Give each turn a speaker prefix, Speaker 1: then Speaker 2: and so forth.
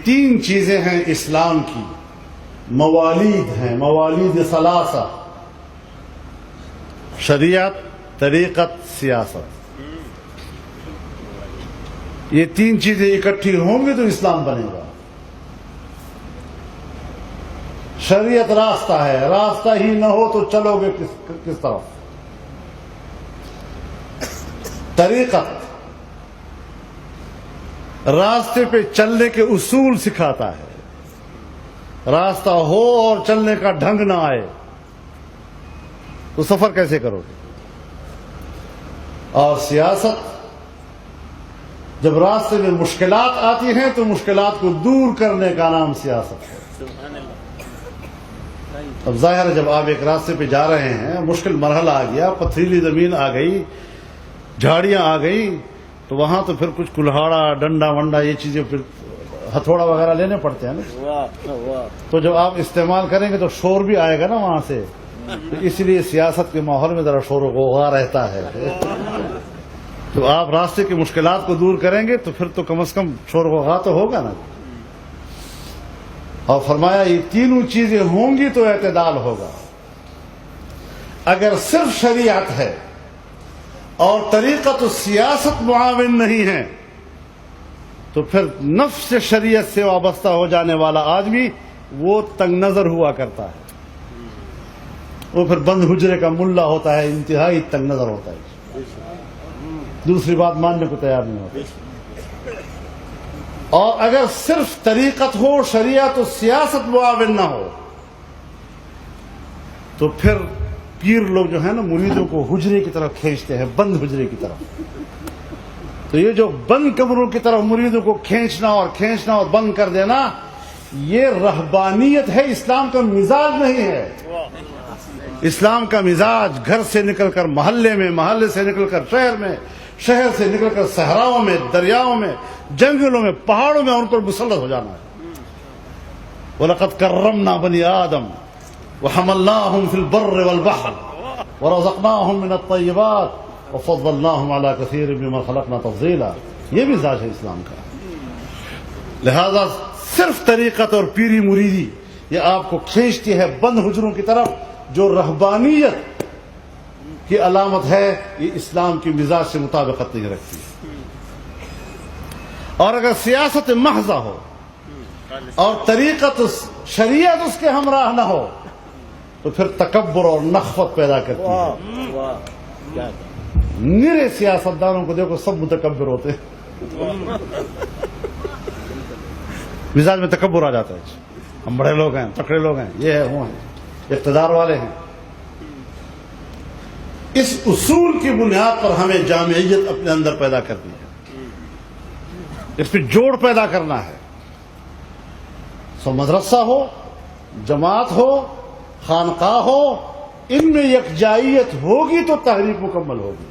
Speaker 1: تین چیزیں ہیں اسلام کی، موالید ہیں، موالید ثلاثہ: شریعت، طریقت، سیاست۔ یہ تین چیزیں اکٹھی ہوں گی تو اسلام بنے گا۔ شریعت راستہ ہے، راستہ ہی نہ ہو تو چلو گے کس طرف؟ طریقت راستے پہ چلنے کے اصول سکھاتا ہے، راستہ ہو اور چلنے کا ڈھنگ نہ آئے تو سفر کیسے کرو گے؟ اور سیاست، جب راستے میں مشکلات آتی ہیں تو مشکلات کو دور کرنے کا نام سیاست ہے۔ اب ظاہر ہے جب آپ ایک راستے پہ جا رہے ہیں، مشکل مرحلہ آ گیا، پتھریلی زمین آ گئی، جھاڑیاں آ گئی، تو وہاں تو پھر کچھ کلہاڑا، ڈنڈا ونڈا، یہ چیزیں پھر ہتھوڑا وغیرہ لینے پڑتے ہیں نا۔ تو جب آپ استعمال کریں گے تو شور بھی آئے گا نا وہاں سے، تو اس لیے سیاست کے ماحول میں ذرا شور و غوغا رہتا ہے۔ تو آپ راستے کی مشکلات کو دور کریں گے تو پھر تو کم از کم شور و غوغا تو ہوگا نا۔ اور فرمایا یہ تینوں چیزیں ہوں گی تو اعتدال ہوگا۔ اگر صرف شریعت ہے اور طریقت و سیاست معاون نہیں ہے تو پھر نفس شریعت سے وابستہ ہو جانے والا آدمی وہ تنگ نظر ہوا کرتا ہے، وہ پھر بند حجرے کا ملا ہوتا ہے، انتہائی تنگ نظر ہوتا ہے، دوسری بات ماننے کو تیار نہیں ہوتا۔ اور اگر صرف طریقت ہو، شریعت و سیاست معاون نہ ہو تو پھر پیر لوگ جو ہیں نا مریدوں کو حجرے کی طرف کھینچتے ہیں، بند حجرے کی طرف۔ تو یہ جو بند کمروں کی طرف مریدوں کو کھینچنا اور بند کر دینا، یہ رہبانیت ہے، اسلام کا مزاج نہیں ہے۔ اسلام کا مزاج گھر سے نکل کر محلے میں، محلے سے نکل کر شہر میں، شہر سے نکل کر صحراؤں میں، دریاؤں میں، جنگلوں میں، پہاڑوں میں ان پر مسلط ہو جانا ہے۔ وَلَقَدْ كَرَّمْنَا بَنِي آدَمَ وَحَمَلْنَاهُمْ فِي الْبَرِّ وَالْبَحْرِ وَرَزَقْنَاهُمْ مِنَ الطَّيِّبَاتِ وَفَضَّلْنَاهُمْ عَلَى كَثِيرٍ مِّمَّنْ خَلَقْنَا تَفْضِيلًا۔ یہ مزاج ہے اسلام کا۔ لہذا صرف طریقت اور پیری مریدی یہ آپ کو کھینچتی ہے بند حجروں کی طرف، جو رہبانیت کی علامت ہے، یہ اسلام کی مزاج سے مطابقت نہیں رکھتی۔ اور اگر سیاست محض ہو اور طریقت شریعت اس کے ہمراہ نہ ہو تو پھر تکبر اور نخوت پیدا کرتی ہے۔ نرے سیاستدانوں کو دیکھو، سب متکبر ہوتے ہیں، مزاج میں تکبر آ جاتا ہے، ہم بڑے لوگ ہیں، تکڑے لوگ ہیں، یہ ہے، وہ ہیں، اقتدار والے ہیں۔ اس اصول کی بنیاد پر ہمیں جامعیت اپنے اندر پیدا کرنی ہے، اس پہ جوڑ پیدا کرنا ہے۔ سو مدرسہ ہو، جماعت ہو، خانقاہ ہو، ان میں یکجائیت ہوگی تو تحریک مکمل ہوگی۔